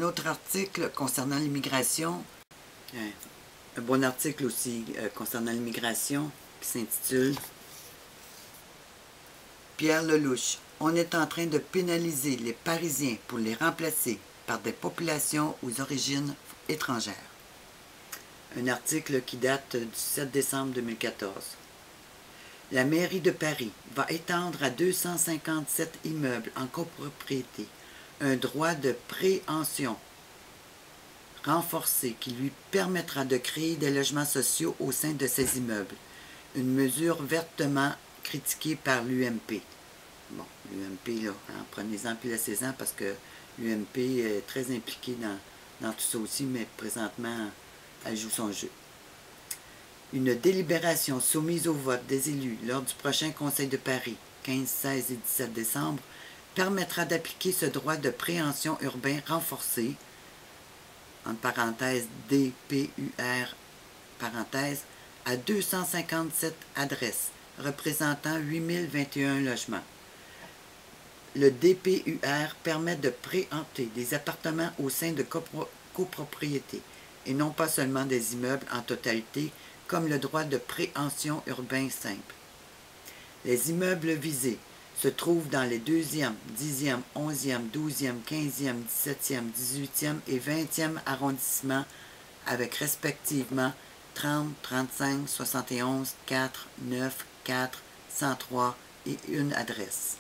Un autre article concernant l'immigration, un bon article aussi concernant l'immigration, qui s'intitule « Pierre Lelouch, on est en train de pénaliser les Parisiens pour les remplacer par des populations aux origines étrangères. » Un article qui date du 7 décembre 2014. La mairie de Paris va étendre à 257 immeubles en copropriété un droit de préemption renforcé qui lui permettra de créer des logements sociaux au sein de ces immeubles. Une mesure vertement critiquée par l'UMP. Bon, l'UMP, là, hein, prenez-en puis laissez-en parce que l'UMP est très impliquée dans tout ça aussi, mais présentement, elle joue son jeu. Une délibération soumise au vote des élus lors du prochain Conseil de Paris, 15, 16 et 17 décembre, permettra d'appliquer ce droit de préemption urbain renforcé, entre parenthèses DPUR, parenthèses, à 257 adresses, représentant 8021 logements. Le DPUR permet de préempter des appartements au sein de copropriétés, et non pas seulement des immeubles en totalité, comme le droit de préemption urbain simple. Les immeubles visés se trouvent dans les 2e, 10e, 11e, 12e, 15e, 17e, 18e et 20e arrondissements avec respectivement 30, 35, 71, 4, 9, 4, 103 et une adresse.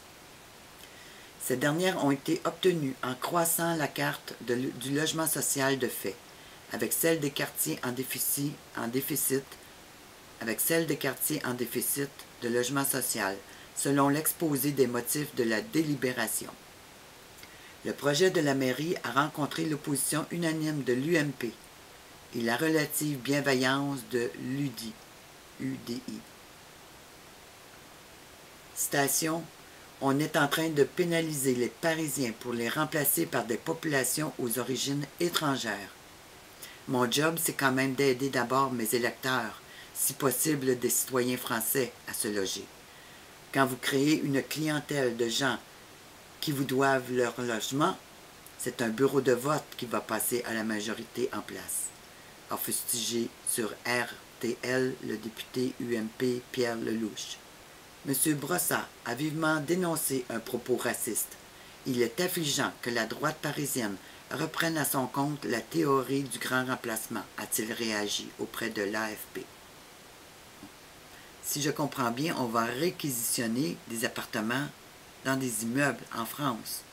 Ces dernières ont été obtenues en croissant la carte du logement social de fait, avec celle des quartiers en déficit de logement social, selon l'exposé des motifs de la délibération. Le projet de la mairie a rencontré l'opposition unanime de l'UMP et la relative bienveillance de l'UDI. Citation, « On est en train de pénaliser les Parisiens pour les remplacer par des populations aux origines étrangères. Mon job, c'est quand même d'aider d'abord mes électeurs, si possible des citoyens français, à se loger. Quand vous créez une clientèle de gens qui vous doivent leur logement, c'est un bureau de vote qui va passer à la majorité en place. » A fustigé sur RTL le député UMP Pierre Lelouch. M. Brossat a vivement dénoncé un propos raciste. Il est affligeant que la droite parisienne reprenne à son compte la théorie du grand remplacement, a-t-il réagi auprès de l'AFP. Si je comprends bien, on va réquisitionner des appartements dans des immeubles en France.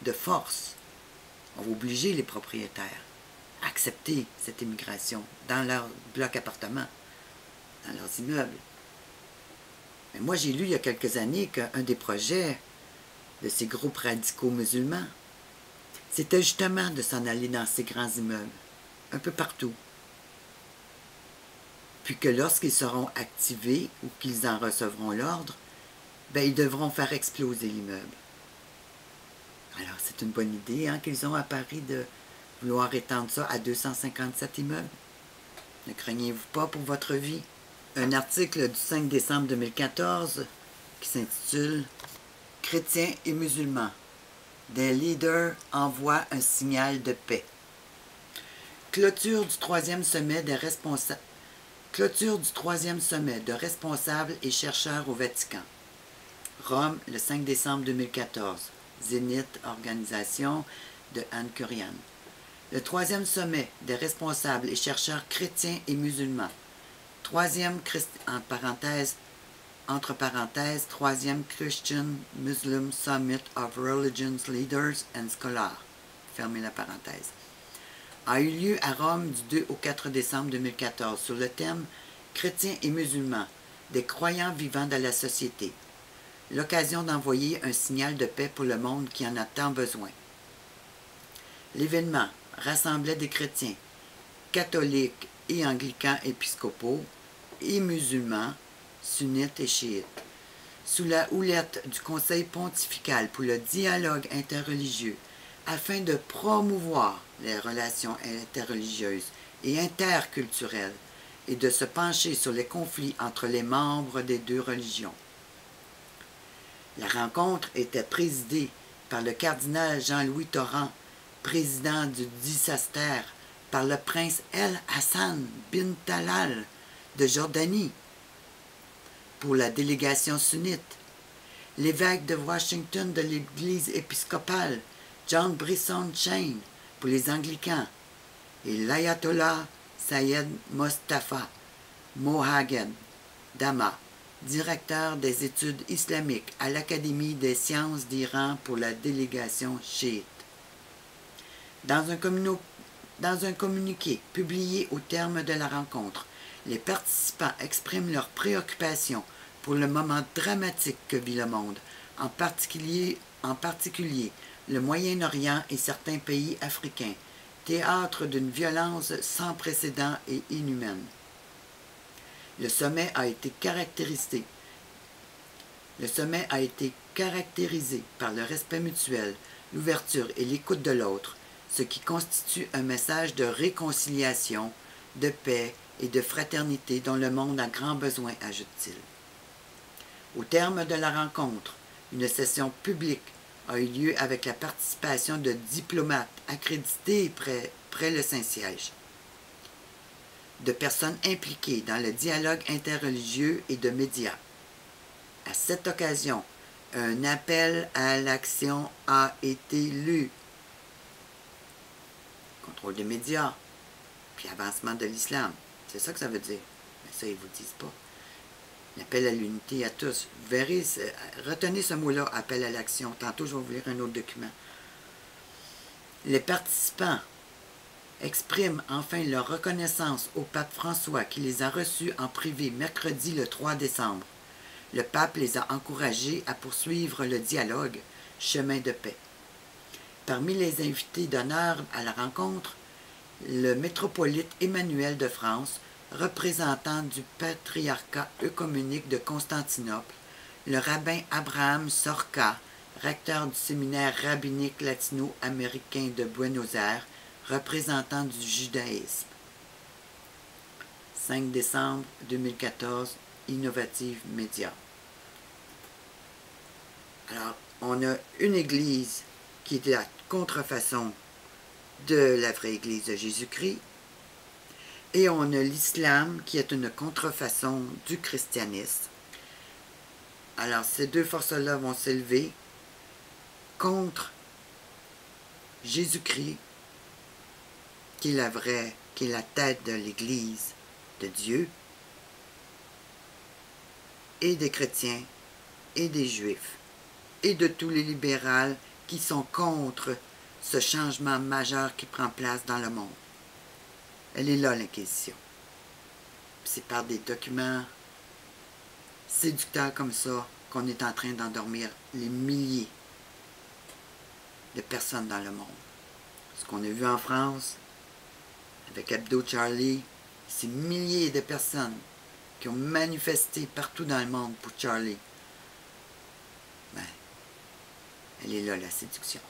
De force, on va obliger les propriétaires à accepter cette immigration dans leurs blocs appartements, dans leurs immeubles. Mais moi, j'ai lu il y a quelques années qu'un des projets de ces groupes radicaux musulmans, c'était justement de s'en aller dans ces grands immeubles, un peu partout. Puis que lorsqu'ils seront activés ou qu'ils en recevront l'ordre, ben, ils devront faire exploser l'immeuble. Alors, c'est une bonne idée hein, qu'ils ont à Paris de vouloir étendre ça à 257 immeubles. Ne craignez-vous pas pour votre vie? Un article du 5 décembre 2014 qui s'intitule « Chrétiens et musulmans, des leaders envoient un signal de paix ». Clôture du troisième sommet de responsables et chercheurs au Vatican. Rome, le 5 décembre 2014. Zénith, organisation de Anne Curian. Le troisième sommet des responsables et chercheurs chrétiens et musulmans. Troisième Christian Muslim Summit of Religions Leaders and Scholars, fermez la parenthèse, a eu lieu à Rome du 2 au 4 décembre 2014 sur le thème « Chrétiens et musulmans, des croyants vivants de la société ». L'occasion d'envoyer un signal de paix pour le monde qui en a tant besoin. L'événement rassemblait des chrétiens, catholiques et anglicans épiscopaux, et musulmans, sunnites et chiites, sous la houlette du Conseil pontifical pour le dialogue interreligieux, afin de promouvoir les relations interreligieuses et interculturelles et de se pencher sur les conflits entre les membres des deux religions. La rencontre était présidée par le cardinal Jean-Louis Torrent, président du dicaster, par le prince El Hassan bin Talal de Jordanie, pour la délégation sunnite, l'évêque de Washington de l'Église épiscopale, John Brisson Chain, pour les anglicans, et l'ayatollah Sayed Mostafa Mohagged Dama, directeur des études islamiques à l'Académie des sciences d'Iran pour la délégation chiite. Dans un communiqué publié au terme de la rencontre, les participants expriment leurs préoccupations pour le moment dramatique que vit le monde, en particulier le Moyen-Orient et certains pays africains, théâtre d'une violence sans précédent et inhumaine. Le sommet a été caractérisé par le respect mutuel, l'ouverture et l'écoute de l'autre, ce qui constitue un message de réconciliation, de paix et de fraternité dont le monde a grand besoin, ajoute-t-il. Au terme de la rencontre, une session publique a eu lieu avec la participation de diplomates accrédités près le Saint-Siège, de personnes impliquées dans le dialogue interreligieux et de médias. À cette occasion, un appel à l'action a été lu. Contrôle des médias, puis avancement de l'islam. C'est ça que ça veut dire. Mais ça, ils ne vous disent pas. L'appel à l'unité à tous. Vous verrez, retenez ce mot-là, appel à l'action. Tantôt, je vais vous lire un autre document. Les participants expriment enfin leur reconnaissance au pape François qui les a reçus en privé mercredi le 3 décembre. Le pape les a encouragés à poursuivre le dialogue Chemin de paix. Parmi les invités d'honneur à la rencontre, le métropolite Emmanuel de France, représentant du patriarcat œcuménique de Constantinople, le rabbin Abraham Sorka, recteur du séminaire rabbinique latino-américain de Buenos Aires, représentant du judaïsme. 5 décembre 2014, Innovative Média. Alors, on a une église qui est la contrefaçon de la vraie église de Jésus-Christ, et on a l'islam qui est une contrefaçon du christianisme. Alors, ces deux forces-là vont s'élever contre Jésus-Christ, qui est la vraie, qui est la tête de l'Église de Dieu, et des chrétiens, et des juifs, et de tous les libéraux qui sont contre ce changement majeur qui prend place dans le monde. Elle est là, l'Inquisition. C'est par des documents séducteurs comme ça qu'on est en train d'endormir les milliers de personnes dans le monde. Ce qu'on a vu en France, avec Hebdo Charlie, ces milliers de personnes qui ont manifesté partout dans le monde pour Charlie. Ben, elle est là, la séduction.